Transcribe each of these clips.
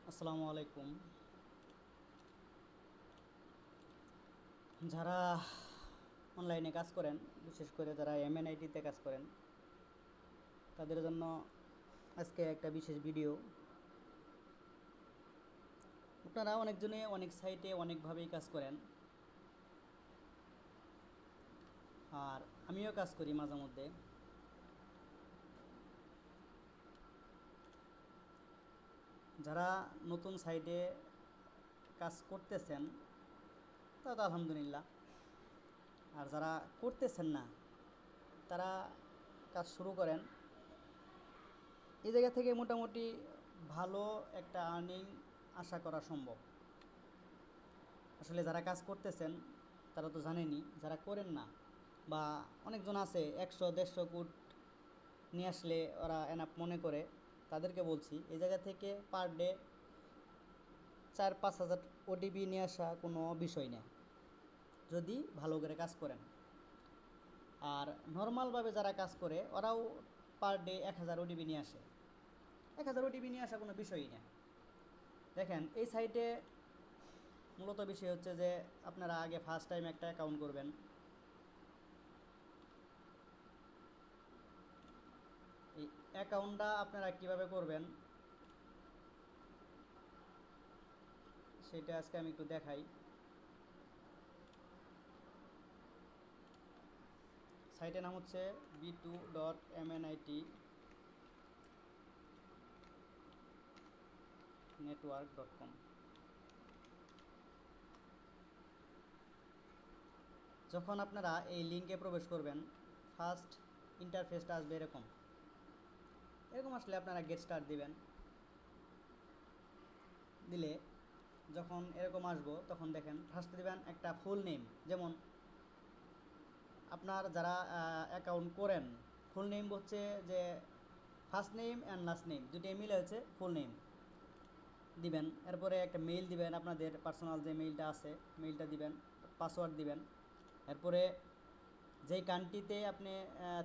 আসসালামু আলাইকুম। যারা অনলাইনে কাজ করেন, বিশেষ করে যারা এমএনআইটিতে কাজ করেন, তাদের জন্য আজকে একটা বিশেষ ভিডিও। আপনারা অনেকজনে অনেক সাইটে অনেকভাবেই কাজ করেন, আর আমিও কাজ করি মাঝে মধ্যে। যারা নতুন সাইটে কাজ করতেছেন তা তো আলহামদুলিল্লাহ, আর যারা করতেছেন না তারা কাজ শুরু করেন। এই জায়গা থেকে মোটামুটি ভালো একটা আর্নিং আশা করা সম্ভব। আসলে যারা কাজ করতেছেন তারা তো জানেনই, যারা করেন না বা অনেকজন আছে 100-150 কোট নিয়ে আসলে ওরা এনাফ মনে করে, তাদেরকে বলছি এই জায়গা থেকে পার ডে 4-5 হাজার ওটিপি নিয়ে আসা কোনো বিষয় না, যদি ভালো করে কাজ করেন। আর নর্মালভাবে যারা কাজ করে ওরাও পার ডে 1,000 ওটিপি নিয়ে আসে। 1,000 ওটিপি নিয়ে আসা কোনো বিষয়ই না। দেখেন, এই সাইটে মূলত বিষয় হচ্ছে যে আপনারা আগে ফার্স্ট টাইম একটা অ্যাকাউন্ট করবেন। এই অ্যাকাউন্টটা আপনারা কিভাবে করবেন সেটা আজকে আমি একটু দেখাই। সাইটের নাম হচ্ছে b2.mnitnetwork.com। যখন আপনারা এই লিঙ্কে প্রবেশ করবেন, ফার্স্ট ইন্টারফেসটা আসবে এরকম। এরকম আসলে আপনারা গেট স্টার্ট দিবেন। দিলে যখন এরকম আসবো তখন দেখেন ফার্স্টে দিবেন একটা ফুল নেম। যেমন আপনার যারা অ্যাকাউন্ট করেন, ফুল নেম হচ্ছে যে first name and last name দুটোই মিলে হচ্ছে ফুল নেম দিবেন। এরপরে একটা মেইল দিবেন, আপনাদের পার্সোনাল যে মেইলটা আছে মেইলটা দিবেন, পাসওয়ার্ড দিবেন। এরপরে যেই কান্ট্রিতে আপনি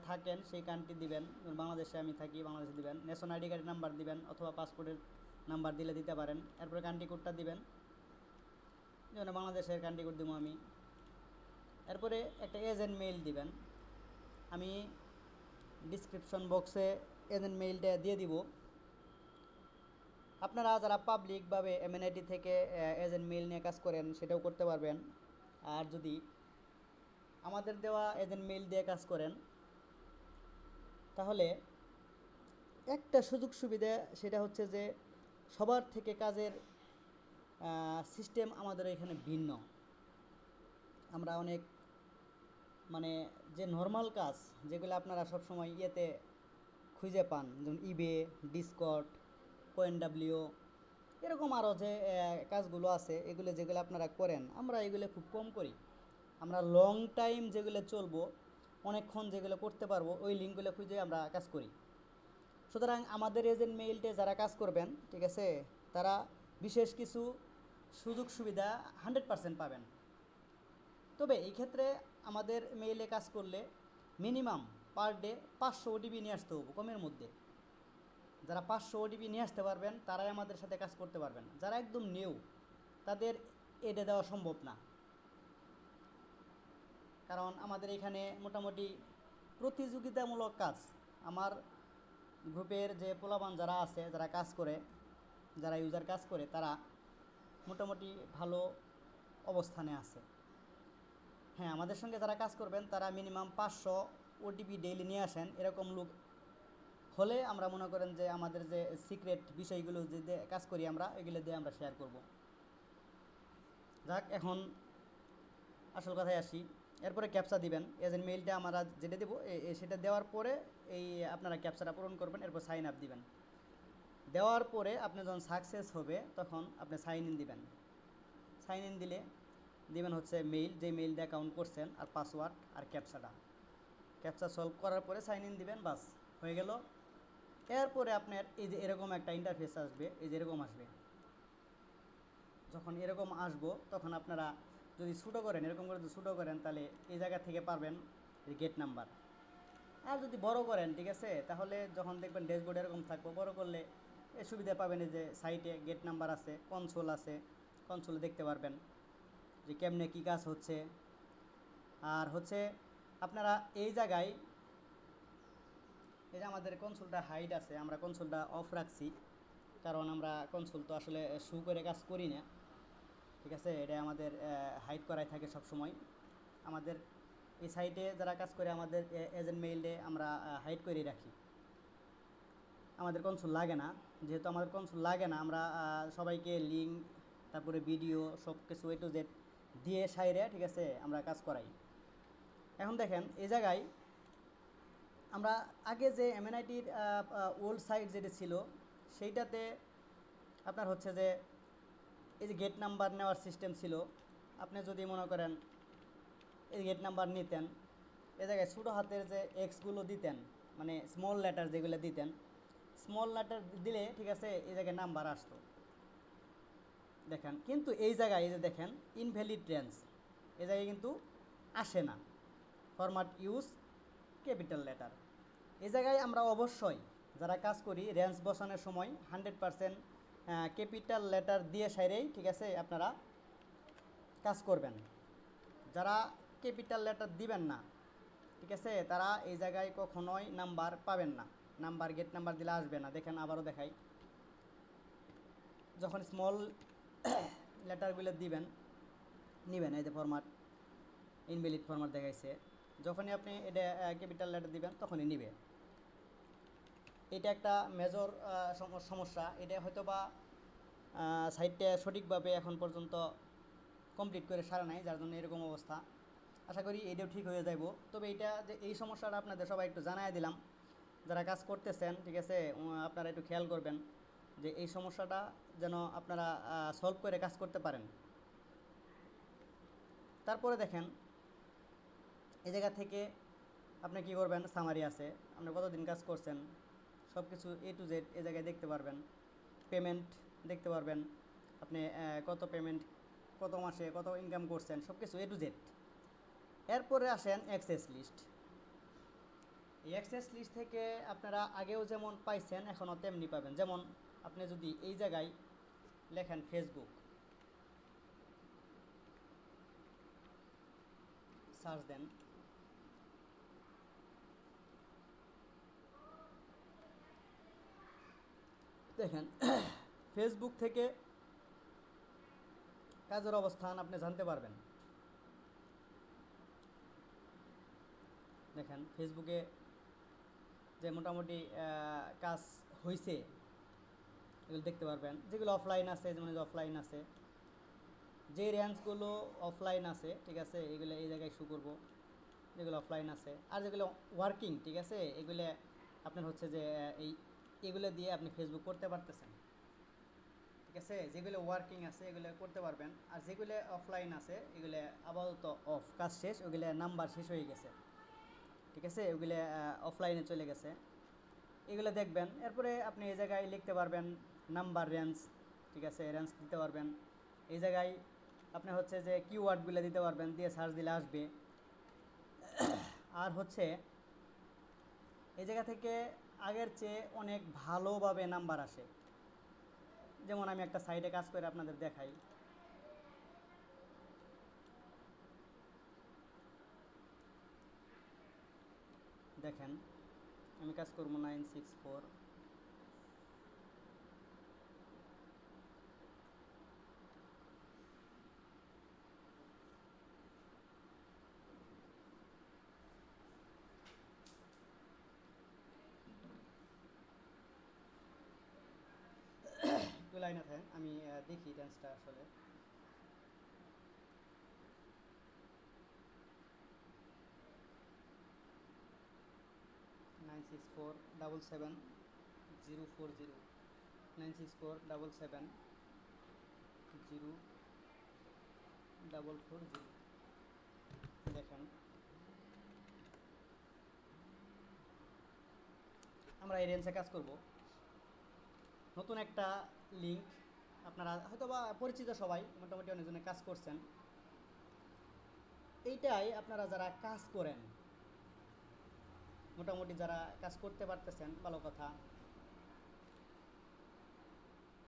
থাকেন সেই কান্ট্রি দিবেন। বাংলাদেশে আমি থাকি, বাংলাদেশে দিবেন। ন্যাশন আইডি কার্ডের নাম্বার দিবেন অথবা পাসপোর্টের নাম্বার দিলে দিতে পারেন। এরপরে কান্ট্রি কোডটা দিবেন, যেমন বাংলাদেশের কান্ট্রি কোড দিব আমি। এরপরে একটা এজেন্ট মেইল দিবেন। আমি ডিসক্রিপশন বক্সে এজেন্ট মেইলটা দিয়ে দিব। আপনারা যারা পাবলিকভাবে এমএনআইটি থেকে এজেন্ট মেইল নিয়ে কাজ করেন সেটাও করতে পারবেন। আর যদি আমাদের দেওয়া এজেন্ট মেইল দিয়ে কাজ করেন তাহলে একটা সুযোগ সুবিধা, সেটা হচ্ছে যে সবার থেকে কাজের সিস্টেম আমাদের এখানে ভিন্ন। আমরা অনেক মানে যে নর্মাল কাজ যেগুলো আপনারা সবসময় ইয়েতে খুঁজে পান, যেমন ইবে, ডিসকর্ড, কোএনডাব্লিউ, এরকম আরও যে কাজগুলো আছে এগুলো যেগুলো আপনারা করেন, আমরা এগুলো খুব কম করি। আমরা লং টাইম যেগুলো চলবো, অনেকক্ষণ যেগুলো করতে পারবো, ওই লিঙ্কগুলো খুঁজে আমরা কাজ করি। সুতরাং আমাদের এজেন্ট মেইলটে যারা কাজ করবেন, ঠিক আছে, তারা বিশেষ কিছু সুযোগ সুবিধা 100% পাবেন। তবে এই ক্ষেত্রে আমাদের মেইলে কাজ করলে মিনিমাম পার ডে 500 ওটিপি নিয়ে আসতে হবে কমের মধ্যে। যারা 500 ওটিপি নিয়ে আসতে পারবেন তারাই আমাদের সাথে কাজ করতে পারবেন। যারা একদম নিউ তাদের এটা দেওয়া সম্ভব না, কারণ আমাদের এখানে মোটামুটি প্রতিযোগিতামূলক কাজ। আমার গ্রুপের যে পোলাপান যারা আছে, যারা কাজ করে, যারা ইউজার কাজ করে, তারা মোটামুটি ভালো অবস্থানে আছে। হ্যাঁ, আমাদের সঙ্গে যারা কাজ করবেন তারা মিনিমাম 500 ওটিপি ডেইলি নিয়ে আসেন, এরকম লোক হলে আমরা মনে করেন যে আমাদের যে সিক্রেট বিষয়গুলো যে কাজ করি আমরা, এগুলো দিয়ে আমরা শেয়ার করব। যাক, এখন আসল কথায় আসি। এরপরে ক্যাপচা দিবেন। এজেন্ট মেইলটা আমরা যেটা দেবো সেটা দেওয়ার পরে এই আপনারা ক্যাপচাটা পূরণ করবেন। এরপর সাইন আপ দিবেন। দেওয়ার পরে আপনি যখন সাকসেস হবে তখন আপনি সাইন ইন দিবেন। সাইন ইন দিলে দিবেন হচ্ছে মেইল, যে মেইল দিয়ে অ্যাকাউন্ট করছেন, আর পাসওয়ার্ড আর ক্যাপচাটা। ক্যাপচা সলভ করার পরে সাইন ইন দিবেন, বাস হয়ে গেল। এরপরে আপনার এই যে এরকম একটা ইন্টারফেস আসবে, এই যে এরকম আসবে। যখন এরকম আসবো তখন আপনারা যদি ছোটো করেন, এরকম করে যদি ছোটো করেন তাহলে এই জায়গা থেকে পারবেন গেট নাম্বার। আর যদি বড় করেন, ঠিক আছে, তাহলে যখন দেখবেন ড্যাশবোর্ড এরকম থাকবো, বড় করলে এই সুবিধা পাবেন এই যে সাইটে গেট নাম্বার আছে, কনসোল আছে, কনসোলে দেখতে পারবেন যে কেমনে কী কাজ হচ্ছে। আর হচ্ছে আপনারা এই জায়গায় এই যে আমাদের কনসোলটা হাইড আছে, আমরা কনসোলটা অফ রাখছি, কারণ আমরা কনসোল তো আসলে শু করে কাজ করি না, ঠিক আছে। এটা আমাদের হাইড করাই থাকে সব সময়। আমাদের এই সাইটে যারা কাজ করে আমাদের এজেন্ট মেইলে আমরা হাইড করে রাখি, আমাদের কনসোল লাগে না। যেহেতু আমাদের কনসোল লাগে না, আমরা সবাইকে লিঙ্ক তারপরে ভিডিও সব কিছু A to Z দিয়ে সাইরে, ঠিক আছে, আমরা কাজ করাই। এখন দেখেন এই জায়গায় আমরা আগে যে MNIT-র ওল্ড সাইট যেটা ছিল সেইটাতে আপনার হচ্ছে যে এই যে গেট নাম্বার নেওয়ার সিস্টেম ছিল। আপনি যদি মনে করেন এই গেট নাম্বার নিতেন, এ জায়গায় ছোটো হাতের যে এক্সগুলো দিতেন, মানে স্মল লেটার যেগুলো দিতেন, স্মল লেটার দিলে, ঠিক আছে, এই জায়গায় নাম্বার আসতো। দেখেন কিন্তু এই জায়গায় এই যে দেখেন ইনভ্যালিড রেঞ্জ, এই জায়গায় কিন্তু আসে না। ফরম্যাট ইউজ ক্যাপিটাল লেটার, এই জায়গায় আমরা অবশ্যই যারা কাজ করি রেঞ্জ বসানোর সময় 100% ক্যাপিটাল লেটার দিয়ে সাইরেই, ঠিক আছে, আপনারা কাজ করবেন। যারা ক্যাপিটাল লেটার দিবেন না, ঠিক আছে, তারা এই জায়গায় কখনোই নাম্বার পাবেন না। নাম্বার গেট নাম্বার দিলে আসবে না। দেখেন আবারও দেখাই, যখন স্মল লেটারগুলো দিবেন নিবেন, এই যে ফরম্যাট ইনভ্যালিড ফরম্যাট দেখাইছে, যখনই আপনি এটা ক্যাপিটাল লেটার দিবেন তখনই নিবে। এটা একটা মেজর সমস্যা। এটা হয়তো বা সাইটটা সঠিকভাবে এখন পর্যন্ত কমপ্লিট করে সারা নাই, যার জন্য এরকম অবস্থা। আশা করি এটাও ঠিক হয়ে যাব। তবে এটা যে এই সমস্যাটা আপনাদের সবাই একটু জানাই দিলাম, যারা কাজ করতেছেন, ঠিক আছে, আপনারা একটু খেয়াল করবেন যে এই সমস্যাটা যেন আপনারা সলভ করে কাজ করতে পারেন। তারপরে দেখেন এই জায়গা থেকে আপনি কি করবেন, সামারি আছে, আপনি কতদিন কাজ করছেন সব কিছু A to Z এই জায়গায় দেখতে পারবেন। পেমেন্ট দেখতে পারবেন, আপনি কত পেমেন্ট, কত মাসে কত ইনকাম করছেন, সব কিছু A to Z। এরপরে আসেন অ্যাক্সেস লিস্ট। এই অ্যাক্সেস লিস্ট থেকে আপনারা আগেও যেমন পাইছেন এখনও তেমনি পাবেন। যেমন আপনি যদি এই জায়গায় লেখেন ফেসবুক, সার্চ দেন, দেখেন ফেসবুক থেকে কাজের অবস্থান আপনি জানতে পারবেন। দেখেন ফেসবুকে যে মোটামুটি কাজ হয়েছে এগুলো দেখতে পারবেন। যেগুলো অফলাইন আছে, যেমন অফলাইন আছে, যে রেঞ্জগুলো অফলাইন আছে, ঠিক আছে, এগুলো এই জায়গায় শো করব, যেগুলো অফলাইন আছে। আর যেগুলো ওয়ার্কিং, ঠিক আছে, এগুলো আপনার হচ্ছে যে এগুলো দিয়ে আপনি ফেসবুক করতে পারতেছেন, ঠিক আছে। যেগুলো ওয়ার্কিং আছে এগুলো করতে পারবেন, আর যেগুলো অফলাইন আছে এগুলো আপাতত অফ, কাজ শেষ, ওগুলো নাম্বার শেষ হয়ে গেছে, ঠিক আছে, ওগুলো অফলাইনে চলে গেছে, এগুলো দেখবেন। এরপরে আপনি এই জায়গায় লিখতে পারবেন নাম্বার রেঞ্জ, ঠিক আছে, রেঞ্জ দিতে পারবেন। এই জায়গায় আপনি হচ্ছে যে কিওয়ার্ডগুলো দিতে পারবেন, দিয়ে সার্চ দিলে আসবে। আর হচ্ছে এই জায়গা থেকে আগের চেয়ে অনেক ভালোভাবে নাম্বার আসে। যেমন আমি একটা সাইটে কাজ করে আপনাদের দেখাই, দেখেন আমি কাজ করবো 964, একটু লাইনে থাকেন, আমি দেখি রেঞ্জটা আসলে। Nine six four double seven 040, 964770440। দেখেন আমরা এই রেঞ্জে কাজ করব। নতুন একটা লিঙ্ক, আপনারা হয়তো বা পরিচিত সবাই মোটামুটি অনেকজনে কাজ করছেন। এইটাই আপনারা যারা কাজ করেন, মোটামুটি যারা কাজ করতে পারতেছেন ভালো কথা,